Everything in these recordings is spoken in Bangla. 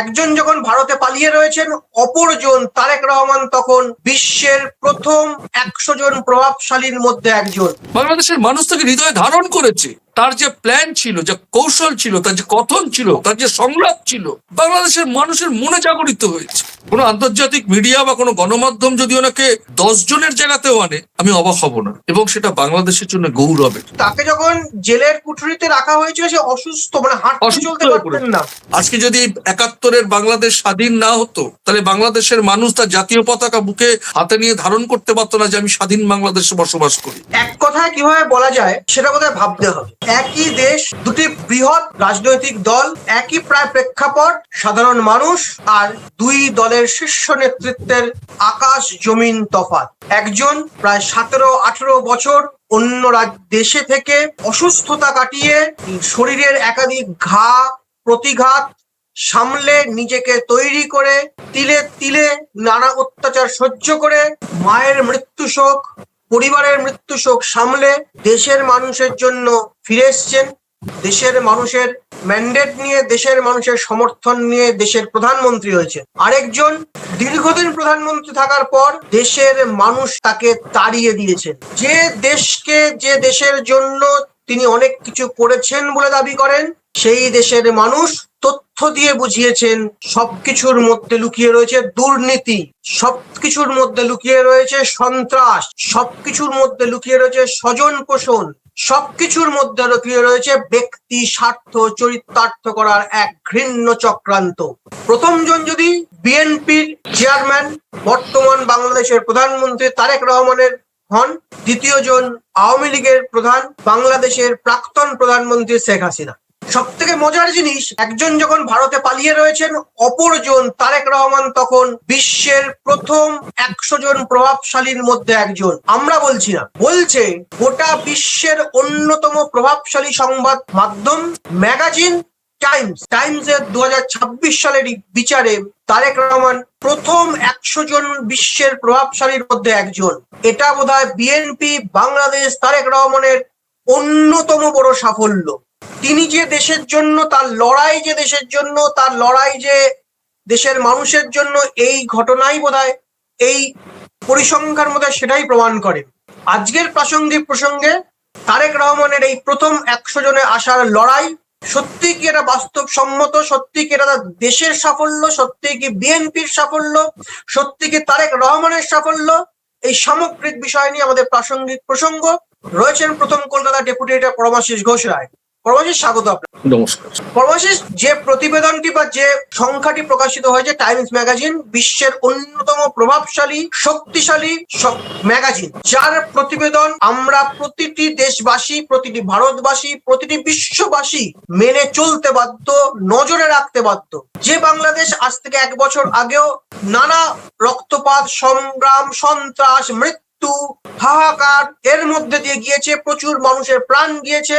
একজন যখন ভারতে পালিয়ে রয়েছেন, অপরজন তারেক রহমান তখন বিশ্বের প্রথম 100 জন প্রভাবশালীর মধ্যে একজন। বাংলাদেশের মানুষ তাকে হৃদয়ে ধারণ করেছে। তার যে প্ল্যান ছিল, যে কৌশল ছিল, তার যে কথন ছিল, তার যে সংলাপ ছিল, বাংলাদেশের মানুষের মনে জাগরিত হয়েছে। কোনো আন্তর্জাতিক মিডিয়া বা কোনো গণমাধ্যম যদি ওনাকে 10 জনের জায়গাতেও আনে, আমি অবাক হব না, এবং সেটা বাংলাদেশের জন্য গৌরবের। তাকে যখন জেলের কুঠুরিতে রাখা হয়েছিল, সে অসুস্থ, মানে হাঁটতে চলতে পারতেন না। আজকে যদি 71-এর বাংলাদেশ স্বাধীন না হতো, তাহলে বাংলাদেশের মানুষ তার জাতীয় পতাকা বুকে হাতে নিয়ে ধারণ করতে পারতো না যে আমি স্বাধীন বাংলাদেশে বসবাস করি। এক কথায় কিভাবে বলা যায় সেটা বোধহয় ভাবতে হবে। একই দেশ, দুটি বৃহৎ রাজনৈতিক দল, একই প্রায় প্রেক্ষাপট, সাধারণ মানুষ, আর দুই দলের শীর্ষ নেতৃত্বের আকাশ জমিন তফাৎ। একজন প্রায় 17-18 বছর অন্য দেশে থেকে অসুস্থতা কাটিয়ে শরীরের একাধিক ঘা প্রতিঘাত সামলে নিজেকে তৈরি করে তিলে তিলে নানা অত্যাচার সহ্য করে মায়ের মৃত্যু শোক, পরিবারের মৃত্যু শোক সামলে দেশের মানুষের জন্য ফিরে এসছেন। দেশের মানুষের ম্যান্ডেট নিয়ে, দেশের মানুষের সমর্থন নিয়ে দেশের প্রধানমন্ত্রী হয়েছে। আরেকজন দীর্ঘদিন প্রধানমন্ত্রী থাকার পর দেশের মানুষ তাকে তাড়িয়ে দিয়েছে। যে দেশকে, যে দেশের জন্য তিনি অনেক কিছু করেছেন বলে দাবি করেন, সেই দেশের মানুষ তথ্য দিয়ে বুঝিয়েছেন সবকিছুর মধ্যে লুকিয়ে রয়েছে দুর্নীতি, সবকিছুর মধ্যে লুকিয়ে রয়েছে সন্ত্রাস, সবকিছুর মধ্যে লুকিয়ে রয়েছে স্বজন পোষণ, সবকিছুর মধ্যে লুকিয়ে রয়েছে ব্যক্তি স্বার্থ চরিতার্থ করার এক ঘৃণ্য চক্রান্ত। প্রথমজন যদি বিএনপির চেয়ারম্যান, বর্তমান বাংলাদেশের প্রধানমন্ত্রী তারেক রহমানের হন, দ্বিতীয়জন আওয়ামী লীগের প্রধান, বাংলাদেশের প্রাক্তন প্রধানমন্ত্রী শেখ হাসিনা। সব থেকে মজার জিনিস, একজন যখন ভারতে পালিয়ে রয়েছেন, অপরজন তারেক রহমান তখন বিশ্বের প্রথম 100 জন প্রভাবশালীর মধ্যে একজন। আমরা বলছি না, বলছে গোটা বিশ্বের অন্যতম প্রভাবশালী সংবাদ মাধ্যম ম্যাগাজিন টাইমসের 2026 সালের বিচারে তারেক রহমান প্রথম 100 জন বিশ্বের প্রভাবশালীর মধ্যে একজন। এটা বোধহয় বিএনপি বাংলাদেশ তারেক রহমানের অন্যতম বড় সাফল্য। তিনি যে দেশের জন্য তার লড়াই, যে দেশের জন্য তার লড়াই, যে দেশের মানুষের জন্য, এই ঘটনাই বোধহয় এই পরিসংখ্যার মধ্যে সেটাই প্রমাণ করে। আজকের প্রাসঙ্গিক প্রসঙ্গে তারেক রহমানের এই প্রথম 100 জনে আসার লড়াই সত্যি কি এটা বাস্তবসম্মত, সত্যি কি এটা দেশের সাফল্য, সত্যি কি বিএনপির সাফল্য, সত্যি কি তারেক রহমানের সাফল্য, এই সামগ্রিক বিষয় নিয়ে আমাদের প্রাসঙ্গিক প্রসঙ্গ। রয়েছেন প্রথম কলকাতা ডেপুটি এডিটর পরমাশিস ঘোষ রায়। পরমাশিস, স্বাগত আপনার। নমস্কার। পরমাশিস, যে প্রতিবেদনটি বা যে সংখ্যাটি প্রকাশিত হয়েছে টাইমস ম্যাগাজিন, বিশ্বের অন্যতম প্রভাবশালী শক্তিশালী ম্যাগাজিন, যার প্রতিবেদন আমরা প্রতিটি দেশবাসী, প্রতিটি ভারতবাসী, প্রতিটি বিশ্ববাসী মেনে চলতে বাধ্য, নজরে রাখতে বাধ্য। যে বাংলাদেশ আজ থেকে 1 বছর আগেও নানা রক্তপাত, সংগ্রাম, সন্ত্রাস, মৃত্যু, হাহাকার এর মধ্যে দিয়ে গিয়েছে, প্রচুর মানুষের প্রাণ গিয়েছে,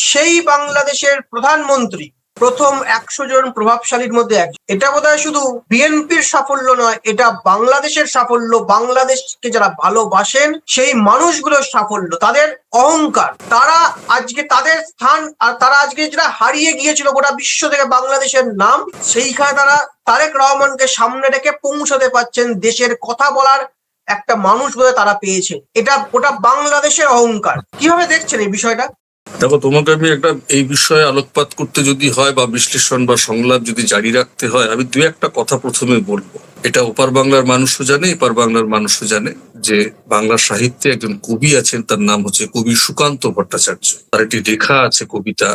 সেই বাংলাদেশের প্রধানমন্ত্রী প্রথম 100 জন প্রভাবশালীর মধ্যে একজন। এটা বোধহয় শুধু বিএনপির সাফল্য নয়, এটা বাংলাদেশের সাফল্য। বাংলাদেশকে যারা ভালোবাসেন সেই মানুষগুলোর সাফল্য, তাদের অহংকার, তারা আজকে তাদের স্থান, আর তারা আজকে যেটা হারিয়ে গিয়েছিল গোটা বিশ্ব থেকে বাংলাদেশের নাম, সেইখানে তারা তারেক রহমানকে সামনে রেখে পৌঁছাতে পারছেন। দেশের কথা বলার একটা মানুষ বলে তারা পেয়েছে। এটা গোটা বাংলাদেশের অহংকার। কিভাবে দেখছেন এই বিষয়টা? দেখো, তোমাকে আমি একটা এই বিষয়ে আলোকপাত করতে যদি হয় বা বিশ্লেষণ বা সংলাপ যদি জারি রাখতে হয়, আমি 2-1টা কথা প্রথমে বলবো। এটা ওপার বাংলার মানুষও জানে, এপার বাংলার মানুষও জানে যে বাংলা সাহিত্যে একজন কবি আছেন, তার নাম হচ্ছে কবি সুকান্ত ভট্টাচার্য। তার একটি লেখা আছে কবিতা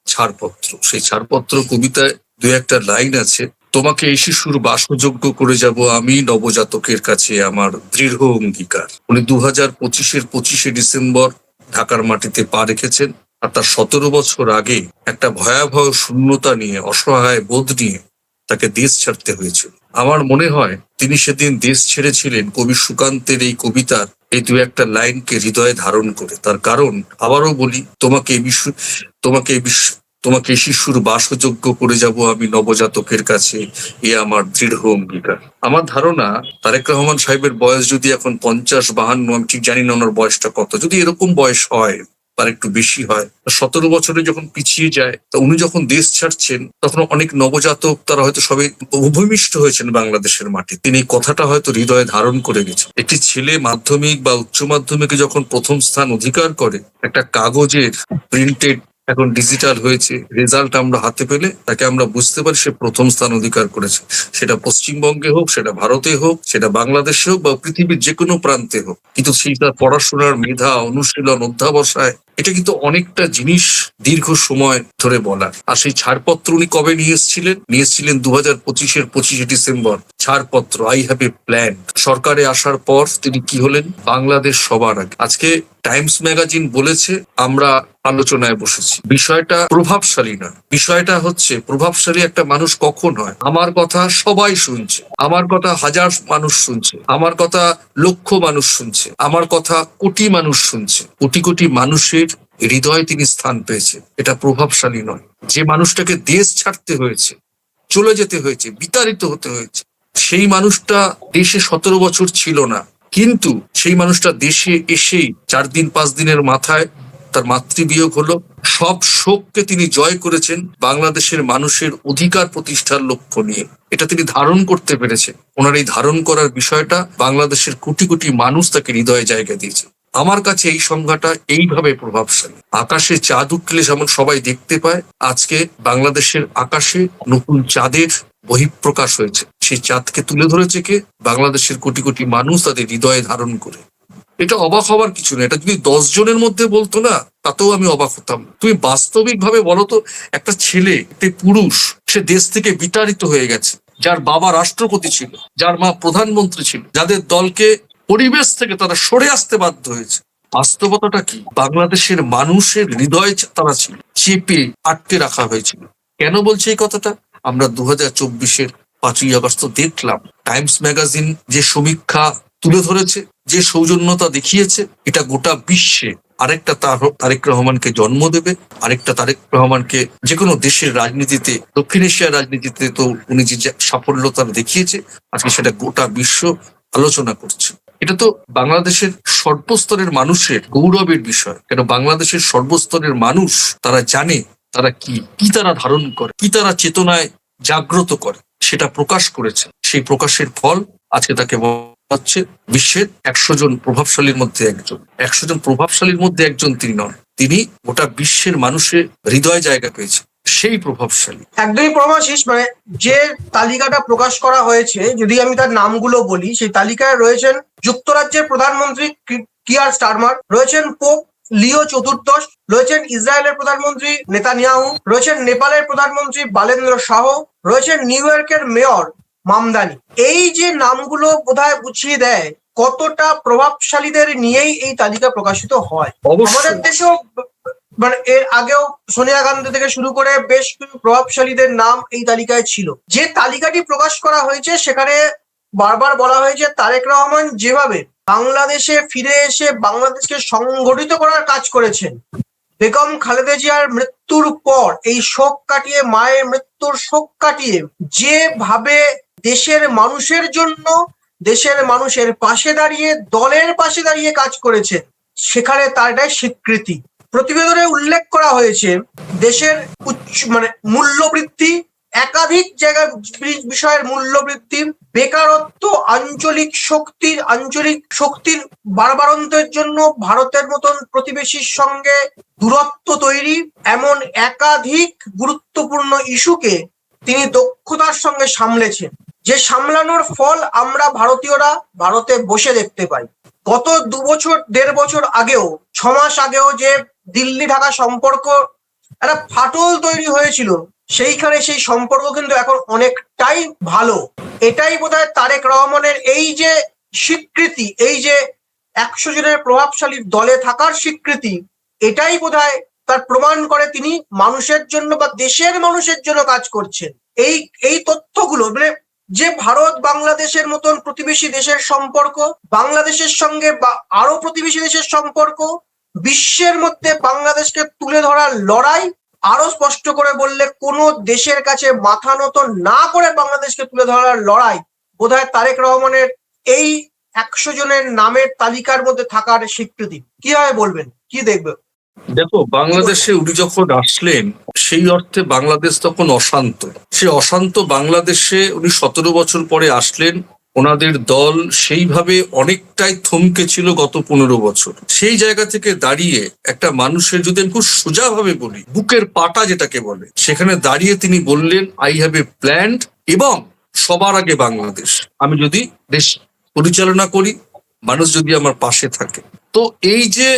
ছাড়পত্র। সেই ছাড়পত্র কবিতায় 2-1টা লাইন আছে, তোমাকে এই শিশুর বাসযোগ্য করে যাব আমি নবজাতকের কাছে আমার দৃঢ় অঙ্গীকার। উনি 2025-এর 25শে ডিসেম্বর ঢাকার মাটিতে পা রেখেছেন। আর তার 17 বছর আগে একটা ভয়াবহ শূন্যতা নিয়ে, অসহায় বোধ নিয়ে তাকে দেশ ছাড়তে হয়েছিল। আমার মনে হয় তিনি সেদিন দেশ ছেড়েছিলেন কবি সুকান্তের এই কবিতার এই 2-1টা লাইনকে হৃদয়ে ধারণ করে। তার কারণ, আবারও বলি, তোমাকে শিশুর বাসযোগ্য করে যাব আমি নবজাতকের কাছে, এ আমার দৃঢ় অঙ্গীকার। আমার ধারণা তারেক রহমান সাহেবের বয়স যদি এখন 50-52, আমি ঠিক জানি না ওনার বয়সটা কত, যদি এরকম বয়স হয় তার একটু বেশি হয়। 17 বছরে যখন পিছিয়ে যায়, তা উনি যখন দেশ ছাড়ছেন তখন অনেক নবজাতক তারা হয়তো সবাই ভূমিষ্ঠ হয়েছেন বাংলাদেশের মাটি। তিনি এই কথাটা হয়তো হৃদয়ে ধারণ করে গেছেন। একটি ছেলে মাধ্যমিক বা উচ্চ মাধ্যমিকে যখন প্রথম স্থান অধিকার করে, একটা কাগজের প্রিন্টেড এখন ডিজিটাল হয়েছে, রেজাল্ট আমরা হাতে পেলে তাকে আমরা বুঝতে পারি সে প্রথম স্থান অধিকার করেছে। সেটা পশ্চিমবঙ্গে হোক, সেটা ভারতে হোক, সেটা বাংলাদেশে হোক, বা পৃথিবীর যে কোনো প্রান্তে হোক। কিন্তু সেই তার পড়াশোনার মেধা, অনুশীলন, অধ্যাবসায়, এটা কিন্তু অনেকটা জিনিস দীর্ঘ সময় ধরে বলার। আর সেই ছাড়পত্র উনি কবে নিয়ে এসেছিলেন 2025-এর 25শে ডিসেম্বর। ছাড়পত্র, আই হ্যাভ এ প্ল্যান। সরকারে আসার পর তিনি কি হলেন? বাংলাদেশ সবার আগে। আজকে টাইমস ম্যাগাজিন বলেছে, আমরা আলোচনায় বসেছি। বিষয়টা প্রভাবশালী না, বিষয়টা হচ্ছে প্রভাবশালী একটা মানুষ কখন হয়? আমার কথা সবাই শুনছে, আমার কথা হাজার মানুষ শুনছে, আমার কথা লক্ষ মানুষ শুনছে, আমার কথা কোটি মানুষ শুনছে। কোটি কোটি মানুষের হৃদয়ে তিনি স্থান পেয়েছে, এটা প্রভাবশালী নয়। যে মানুষটাকে দেশ ছাড়তে হয়েছে, চলে যেতে হয়েছে, বিতাড়িত হতে হয়েছে, সেই মানুষটা দেশে 17 বছর ছিল না, কিন্তু সেই মানুষটা দেশে এসেই 4 দিন 5 দিনের মাথায় তার মাতৃবিয়োগ হলো। সব শোককে তিনি জয় করেছেন বাংলাদেশের মানুষের অধিকার প্রতিষ্ঠার লক্ষ্য নিয়ে। এটা তিনি ধারণ করতে পেরেছেন। ওনার এই ধারণ করার বিষয়টা বাংলাদেশের কোটি কোটি মানুষ তাকে হৃদয়ে জায়গা দিয়েছে। আমার কাছে এই সংজ্ঞাটা এইভাবে প্রভাবশালী। আকাশে চাঁদ উঠলে যেমন সবাই দেখতে পায়, আজকে বাংলাদেশের আকাশে নতুন চাঁদের বহিঃপ্রকাশ হয়েছে। সেই চাঁদকে তুলে ধরেছে কে? বাংলাদেশের কোটি কোটি মানুষ তাদের হৃদয়ে ধারণ করে। এটা অবাক হওয়ার কিছু না। এটা যদি 10 জনের মধ্যে বলতো না, তাতেও আমি অবাক হতাম। তুমি বাস্তবিক ভাবে বলো তো, একটা ছেলে, একটা পুরুষ, সে দেশ থেকে বিতাড়িত হয়ে গেছে, যার বাবা রাষ্ট্রপতি ছিল, যার মা প্রধানমন্ত্রী ছিল, যাদের দলকে পরিবেশ থেকে তারা সরে আসতে বাধ্য হয়েছে। বাস্তবতাটা কি? বাংলাদেশের মানুষের হৃদয় তারা ছিল চেপে আটকে রাখা হয়েছিল। কেন বলছি এই কথাটা? আমরা 2024-এর 5ই আগস্ট দেখলাম, টাইমস ম্যাগাজিন যে সমীক্ষা তুলে ধরেছে, যে সৌজন্যতা দেখিয়েছে, এটা গোটা বিশ্বে আরেকটা তারেক রহমানকে জন্ম দেবে। আরেকটা তারেক রহমানকে যে কোনো দেশের রাজনীতিতে, দক্ষিণ এশিয়ার রাজনীতিতে তো উনি যে সাফল্যতা দেখিয়েছে, আজকে সেটা গোটা বিশ্ব আলোচনা করছে। এটা তো বাংলাদেশের সর্বস্তরের মানুষের গৌরবের বিষয়। কেন বাংলাদেশের সর্বস্তরের মানুষ তারা জানে তারা কি তারা ধারণ করে, কি তারা চেতনায় জাগ্রত করে, সেটা প্রকাশ করেছে। সেই প্রকাশের ফল আজকে তাকে হচ্ছে বিশ্বের 100 জন প্রভাবশালীর মধ্যে একজন। 100 জন প্রভাবশালীর মধ্যে একজন তিনি নন, তিনি গোটা বিশ্বের মানুষের হৃদয় জায়গা পেয়েছে, সেই প্রভাবশালী। একদমই প্রমাশিস, মানে যে তালিকাটা প্রকাশ করা হয়েছে, যদি আমি তার নামগুলো বলি, সেই তালিকায় রয়েছেন যুক্তরাজ্যের প্রধানমন্ত্রী কিয়ার স্টারমার, রয়েছেন পোপ লিও চতুর্দশ, রয়েছেন ইসরায়েলের প্রধানমন্ত্রী নেতানিয়াহু, রয়েছেন নেপালের প্রধানমন্ত্রী বালেন্দ্র শাহ, রয়েছেন নিউ ইয়র্কের মেয়র মামদানি। এই যে নামগুলো বোধহয় বুঝিয়ে দেয় কতটা প্রভাবশালীদের নিয়েই এই তালিকা প্রকাশিত হয়। আমাদের দেশেও মানে এর আগেও সোনিয়া গান্ধী থেকে শুরু করে বেশ কিছু প্রভাবশালীদের নাম এই তালিকায় ছিল। যে তালিকাটি প্রকাশ করা হয়েছে সেখানে বারবার বলা হয়েছে তারেক রহমান যেভাবে বাংলাদেশে ফিরে এসে বাংলাদেশকে সংগঠিত করার কাজ করেছেন, বেগম খালেদা জিয়ার মৃত্যুর পর এই শোক কাটিয়ে, মায়ের মৃত্যুর শোক কাটিয়ে যেভাবে দেশের মানুষের জন্য, দেশের মানুষের পাশে দাঁড়িয়ে, দলের পাশে দাঁড়িয়ে কাজ করেছেন, সেখানে তার এটাই স্বীকৃতি। প্রতিবেদনে উল্লেখ করা হয়েছে দেশের মূল্যবৃদ্ধি, একাধিক জায়গায় বিষয়ের মূল্যবৃদ্ধি, বেকারত্ব, আঞ্চলিক শক্তির বাড়বাড়ন্তের জন্য ভারতের মতন প্রতিবেশীর সঙ্গে দূরত্ব তৈরি, এমন একাধিক গুরুত্বপূর্ণ ইস্যুকে তিনি দক্ষতার সঙ্গে সামলেছেন, যে সামলানোর ফল আমরা ভারতীয়রা ভারতে বসে দেখতে পাই। গত 2-1.5 বছর আগেও, 6 মাস আগেও যে দিল্লি ঢাকা সম্পর্ক একটা ফাটল তৈরি হয়েছিল, সেইখানে সেই সম্পর্ক কিন্তু এখন অনেকটাই ভালো। এটাই বোধহয় তারেক রহমানের এই যে স্বীকৃতি, এই যে 100 জনের প্রভাবশালী দলে থাকার স্বীকৃতি, এটাই বোধহয় তার প্রমাণ করে তিনি মানুষের জন্য বা দেশের মানুষের জন্য কাজ করছেন। এই তথ্যগুলো মানে যে ভারত বাংলাদেশের মতন প্রতিবেশী দেশের সম্পর্ক, বাংলাদেশের সঙ্গে বা আরো প্রতিবেশী দেশের সম্পর্ক, বিশ্বের মধ্যে বাংলাদেশকে তুলে ধরার লড়াই, আরো স্পষ্ট করে বললে কোনো দেশের কাছে মাথা নত না করে বাংলাদেশকে তুলে ধরার লড়াই বোধহয় তারেক রহমানের এই 100 জনের নামের তালিকার মধ্যে থাকার স্বীকৃতি। কিভাবে বলবেন, কি দেখবে? দেখো, বাংলাদেশে উনি যখন আসলেন সেই অর্থে বাংলাদেশ তখন অশান্ত। সে অশান্ত বাংলাদেশে উনি 17 বছর পরে আসলেন। ওনাদের দল সেইভাবে অনেকটাই থমকে ছিল গত 15 বছর। সেই জায়গা থেকে দাঁড়িয়ে একটা মানুষের, যদি আমি খুব সোজাভাবে বলি, বুকের পাটা যেটাকে বলে, সেখানে দাঁড়িয়ে তিনি বললেন, আই হ্যাভ এ প্ল্যান্ড, এবং সবার আগে বাংলাদেশ। আমি যদি দেশ পরিচালনা করি, মানুষ যদি আমার পাশে থাকে। তো এই যে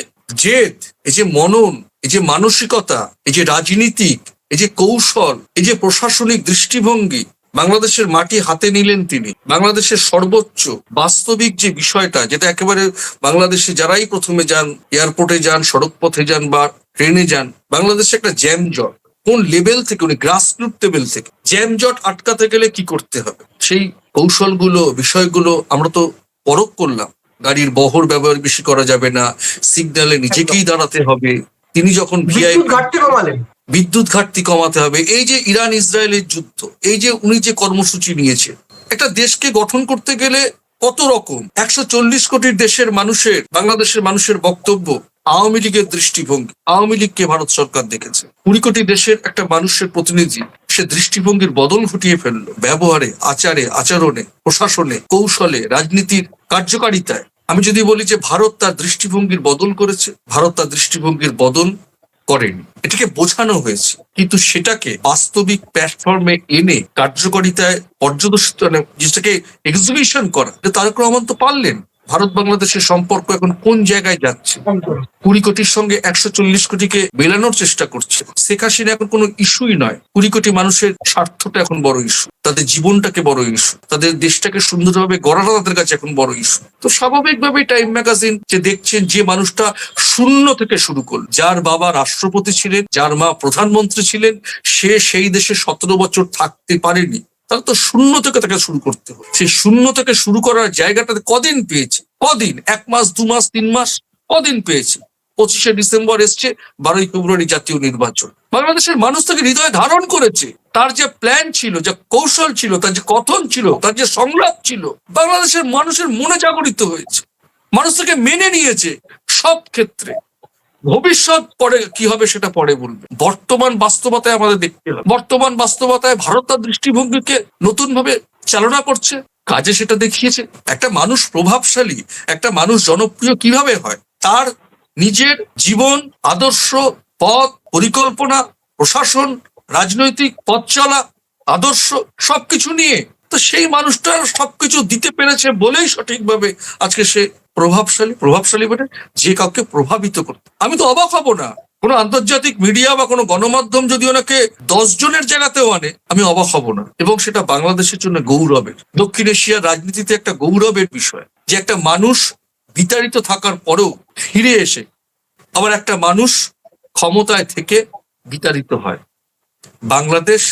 জেদ, এই যে মনন, এই যে মানসিকতা, এই যে রাজনীতিক, এই যে কৌশল, এই যে প্রশাসনিক দৃষ্টিভঙ্গি, বাংলাদেশের মাটি হাতে নিলেন তিনি। বাংলাদেশের সর্বোচ্চ বাস্তবিক যে বিষয়টা, যেটা একেবারে বাংলাদেশে যারাই প্রথমে যান, এয়ারপোর্টে যান, সড়ক পথে যান বা ট্রেনে যান, বাংলাদেশে একটা জ্যামজট কোন লেভেল থেকে, উনি গ্রাসরুট লেভেল থেকে জ্যামজট আটকাতে গেলে কি করতে হবে, সেই কৌশলগুলো, বিষয়গুলো আমরা তো পরখ করলাম। গাড়ির বহর ব্যবহার বেশি করা যাবে না, সিগন্যালে নিজেকেই দাঁড়াতে হবে। তিনি যখন বিদ্যুৎ ঘাটতি কমালেন, বিদ্যুৎ ঘাটতি কমাতে হবে, এই যে ইরান ইসরায়েলের যুদ্ধ, এই যে উনি যে কর্মসূচি নিয়েছে, একটা দেশকে গঠন করতে গেলে কত রকম 140 কোটির দেশের মানুষের, বাংলাদেশের মানুষের বক্তব্য, আওয়ামী লীগের দৃষ্টিভঙ্গি, আওয়ামী লীগকে ভারত সরকার দেখেছে। 20 কোটি দেশের একটা মানুষের প্রতিনিধি, সে দৃষ্টিভঙ্গির বদল ঘটিয়ে ফেললো ব্যবহারে, আচারে, আচরণে, প্রশাসনে, কৌশলে, রাজনীতির কার্যকারিতায়। আমি যদি বলি যে ভারত তার দৃষ্টিভঙ্গির বদল করেছে, ভারত তার দৃষ্টিভঙ্গির বদল করেনি, এটাকে বোঝানো হয়েছে, কিন্তু সেটাকে বাস্তবিক প্ল্যাটফর্মে এনে কার্যকারিতায় পর্যদস্ত, যেটাকে এক্সিবিশন করা, তারেক রহমান তো পারলেন। ভারত বাংলাদেশের সম্পর্ক এখন কোন জায়গায় যাচ্ছে? 20 কোটির সঙ্গে 140 কোটিকে মেলানোর চেষ্টা করছে। শেখ হাসিনা এখন কোনো ইস্যুই নয়, 20 কোটি মানুষের স্বার্থটা এখন বড় ইস্যু, তাদের জীবনটাকে বড় ইস্যু, তাদের দেশটাকে সুন্দরভাবে গড়াটা তাদের কাছে এখন বড় ইস্যু। তো স্বাভাবিকভাবেই টাইম ম্যাগাজিন যে দেখছেন, যে মানুষটা শূন্য থেকে শুরু করল, যার বাবা রাষ্ট্রপতি ছিলেন, যার মা প্রধানমন্ত্রী ছিলেন, সে সেই দেশে 17 বছর থাকতে পারেনি, তাহলে তো শূন্য থেকে তাকে শুরু করতে হবে। সেই শূন্য থেকে শুরু করার জায়গাটাতে কদিন পেয়েছে? কদিন? 1 মাস, 2 মাস, 3 মাস? কদিন পেয়েছে? 25শে ডিসেম্বর এসছে, 12ই ফেব্রুয়ারি জাতীয় নির্বাচন। বাংলাদেশের মানুষ তাকে হৃদয়ে ধারণ করেছে। তার যে প্ল্যান ছিল, যে কৌশল ছিল, তার যে কথন ছিল, তার যে সংলাপ ছিল, বাংলাদেশের মানুষের মনে জাগরিত হয়েছে। মানুষ তাকে মেনে নিয়েছে সব ক্ষেত্রে। ভবিষ্যৎ পরে কি হবে সেটা পরে বলবে, বর্তমান বাস্তবতায় আমাদের দেখতে হবে। বর্তমান বাস্তবতায় ভারত তার দৃষ্টিভঙ্গিকে নতুন ভাবে চালনা করছে, কাজে সেটা দেখিয়েছে। একটা মানুষ প্রভাবশালী, একটা মানুষ জনপ্রিয় কিভাবে হয়? তার নিজের জীবন, আদর্শ, পথ, পরিকল্পনা, প্রশাসন, রাজনৈতিক পথ চলা, আদর্শ, সবকিছু নিয়ে। তো সেই মানুষটা সবকিছু দিতে পেরেছে বলেই সঠিকভাবে আজকে সে প্রভাবশালী। প্রভাবশালী মানে যে কাউকে প্রভাবিত করতে। আমি তো অবাক হব না, কোনো আন্তর্জাতিক মিডিয়া বা কোনো গণমাধ্যম যদি ওনাকে 10 জনের জায়গাতেও আনে, আমি অবাক হব না। এবং সেটা বাংলাদেশের জন্য গৌরবের, দক্ষিণ এশিয়ার রাজনীতিতে একটা গৌরবের বিষয়, যে একটা মানুষ বিতাড়িত থাকার পরেও ফিরে এসে আবার একটা মানুষ ক্ষমতায় থেকে বিতাড়িত হয়। বাংলাদেশ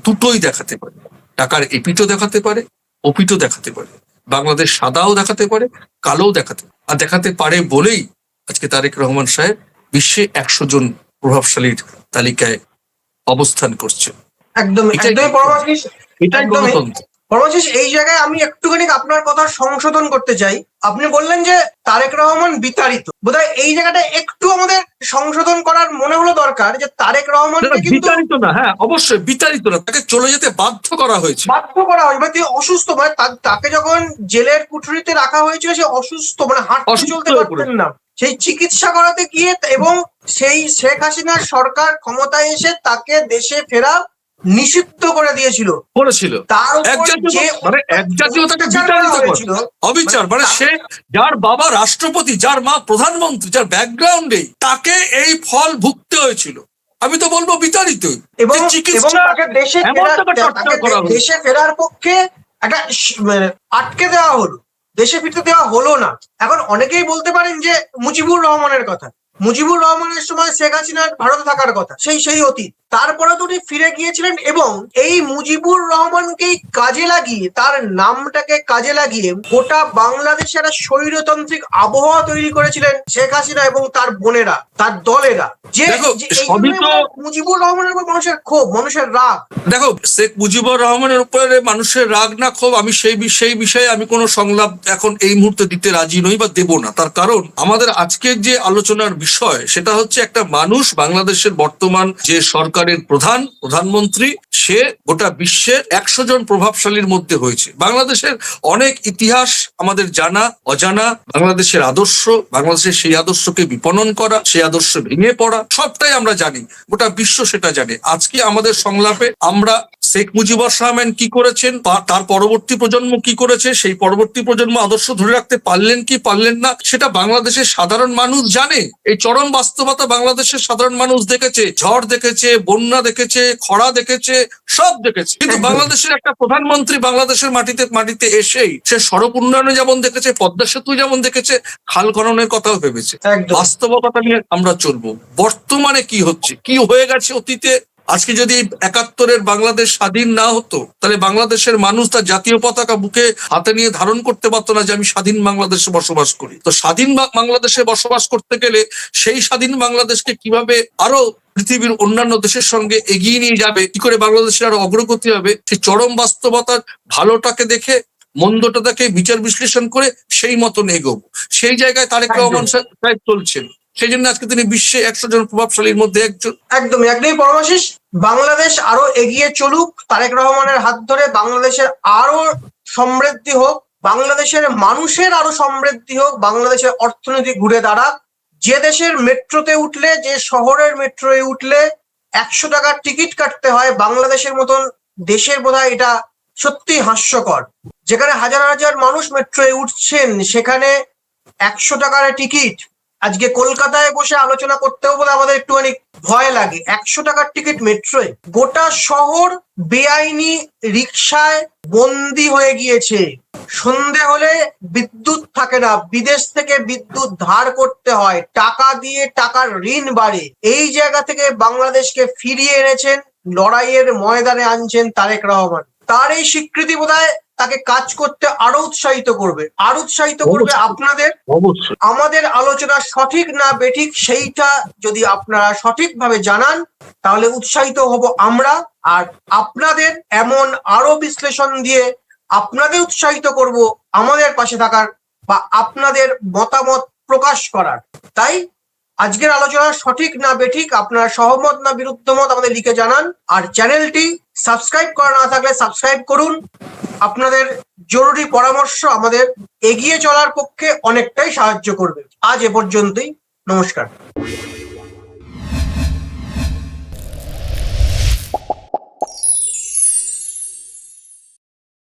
দুটোই দেখাতে পারে, টাকার এপিটও দেখাতে পারে, ওপিটও দেখাতে পারে। বাংলাদেশ সাদাও দেখাতে পারে, কালোও দেখাতে পারে বলেই আজকে তারেক রহমান সাহেব বিশ্বে 100 জন প্রভাবশালীর তালিকায় অবস্থান করছে। একদম একদমই পরমাশিস, এটাই গণতন্ত্র। পরমাশিস, এই জায়গায় আমি একটুখানি আপনার কথা সংশোধন করতে চাই। আপনি বললেন যে তারেক রহমান বিতাড়িত, বোধহয় এই জায়গাটা একটু আমাদের সংশোধন করার মনে হলো দরকার, যে তারেক রহমানকে কিন্তু বিতাড়িত না, হ্যাঁ অবশ্যই বিতাড়িত না, তাকে চলে যেতে বাধ্য করা হয়েছে। বাধ্য করা হয়, মানে তিনি অসুস্থ, মানে তাকে যখন জেলের কুঠুরিতে রাখা হয়েছিল, সে অসুস্থ, মানে হাঁটতে চলতে পারতেন না। সেই চিকিৎসা করাতে গিয়ে, এবং সেই শেখ হাসিনার সরকার ক্ষমতায় এসে তাকে দেশে ফেরা নিষিদ্ধ করে দিয়েছিল, করেছিল। তার উপর যে মানে একজাতীয়তাকে বিতাড়িত হয়েছিল, অবিচার, মানে সে যার বাবা রাষ্ট্রপতি, যার মা প্রধানমন্ত্রী, যার ব্যাকগ্রাউন্ডে, তাকে এই ফল ভুগতে হয়েছিল। আমি তো বলবো বিতাড়িত। এবং তাকে দেশে ফেরার পক্ষে একটা আটকে দেওয়া হলো, দেশে ফিরতে দেওয়া হলো না। এখন অনেকেই বলতে পারেন যে মুজিবুর রহমানের কথা, মুজিবুর রহমানের সময় শেখ হাসিনার ভারতে থাকার কথা, সেই অতীত। তারপরে তো উনি ফিরে গিয়েছিলেন, এবং এই মুজিবুর রহমানকেই কাজে লাগিয়ে, তার নামটাকে কাজে লাগিয়ে গোটা বাংলাদেশে একটা স্বৈরতান্ত্রিক আবহাওয়া তৈরি করেছিলেন শেখ হাসিনা এবং তার বোনেরা, তার দলেরা। যে মুজিবুর রহমানের উপর মানুষের ক্ষোভ, মানুষের রাগ। দেখো, শেখ মুজিবুর রহমানের উপরে মানুষের রাগ না ক্ষোভ, আমি সেই বিষয়ে আমি কোনো সংলাপ এখন এই মুহূর্তে দিতে রাজি নই বা দেব না। তার কারণ আমাদের আজকের যে আলোচনার বিষয়, সেটা হচ্ছে একটা মানুষ, বাংলাদেশের বর্তমান যে সরকারের প্রধানমন্ত্রী, সে গোটা বিশ্বের 100 জন প্রভাবশালীর মধ্যে হয়েছে। বাংলাদেশের অনেক ইতিহাস আমাদের জানা অজানা, বাংলাদেশের আদর্শ, বাংলাদেশের সেই আদর্শকে বিপণন করা, সেই আদর্শ ভেঙে পড়া, সবটাই আমরা জানি, গোটা বিশ্ব সেটা জানে। আজকে আমাদের সংলাপে আমরা শেখ মুজিবুর রহমান কি করেছেন, তার পরবর্তী প্রজন্ম কি করেছে, সেই পরবর্তী প্রজন্ম আদর্শ ধরে রাখতে পারলেন কি পারলেন না, সেটা বাংলাদেশের সাধারণ মানুষ জানে। এই চরম বাস্তবতা বাংলাদেশের সাধারণ মানুষ দেখেছে, ঝড় দেখেছে, বন্যা দেখেছে, খরা দেখেছে, সব দেখেছে। কিন্তু বাংলাদেশের একটা প্রধানমন্ত্রী বাংলাদেশের মাটিতে এসেই সে সড়ক উন্নয়নে যেমন দেখেছে, পদ্মা সেতু যেমন দেখেছে, খাল খননের কথাও ভেবেছে। বাস্তবতা নিয়ে আমরা চলবো। বর্তমানে কি হচ্ছে, কি হয়ে গেছে অতীতে, আজকে যদি 71-এর বাংলাদেশ স্বাধীন না হতো, তাহলে বাংলাদেশের মানুষ তার জাতীয় পতাকা বুকে হাতে নিয়ে ধারণ করতে পারতো না যে আমি স্বাধীন বাংলাদেশে বসবাস করি। তো স্বাধীন বাংলাদেশে বসবাস করতে গেলে সেই স্বাধীন বাংলাদেশকে কিভাবে আরো পৃথিবীর অন্যান্য দেশের সঙ্গে এগিয়ে নিয়ে যাবে, কি করে বাংলাদেশের আরো অগ্রগতি হবে, সেই চরম বাস্তবতার ভালোটাকে দেখে মন্দটা দেখে বিচার বিশ্লেষণ করে সেই মতন এগোবো। সেই জায়গায় তারেক রহমান সাহেব চলছেন। সেই জন্য আজকে তিনি বিশ্বে 100 জন প্রভাবশালীর মধ্যে একজন। একদমই পরমাশিস, বাংলাদেশ আরো এগিয়ে চলুক, তারেক রহমানের হাত ধরে বাংলাদেশের আরো সমৃদ্ধি হোক, বাংলাদেশের মানুষের আরো সমৃদ্ধি হোক, বাংলাদেশের অর্থনীতি ঘুরে দাঁড়াক। যে দেশের মেট্রোতে উঠলে, যে শহরের মেট্রোয় উঠলে 100 টাকার টিকিট কাটতে হয়, বাংলাদেশের মতন দেশের বোধহয় এটা সত্যি হাস্যকর। যেখানে হাজার হাজার মানুষ মেট্রোয় উঠছেন, সেখানে 100 টাকার টিকিট। আজকে কলকাতায় বসে আলোচনা করতেও বলে আমাদের একটুখানি ভয় লাগে। 100 টাকার টিকিট মেট্রোয়, গোটা শহর বেআইনি রিকশায় বন্দি হয়ে গিয়েছে। সন্ধে হলে বিদ্যুৎ থাকে না, বিদেশ থেকে বিদ্যুৎ ধার করতে হয়, টাকা দিয়ে টাকার ঋণ বাড়ে। এই জায়গা থেকে বাংলাদেশকে ফিরিয়ে এনেছেন, লড়াইয়ের ময়দানে আনছেন তারেক রহমান। তার এই স্বীকৃতি বোধহয় তাকে কাজ করতে আরো উৎসাহিত করবে, আপনাদের। আমাদের আলোচনা সঠিক না বেঠিক সেইটা যদি আপনারা সঠিকভাবে জানান, তাহলে উৎসাহিত হব আমরা, আর আপনাদের এমন আরো বিশ্লেষণ দিয়ে আপনাদের উৎসাহিত করব আমাদের পাশে থাকার বা আপনাদের মতামত প্রকাশ করার। তাই আজকের আলোচনা সঠিক না বেঠিক, আপনারা সহমত না বিরুদ্ধ মত আমাদের লিখে জানান। আর চ্যানেলটি সাবস্ক্রাইব করা না থাকলে সাবস্ক্রাইব করুন। আপনাদের জরুরি পরামর্শ আমাদের এগিয়ে চলার পক্ষে অনেকটাই সাহায্য করবে। আজ এ পর্যন্তই, নমস্কার।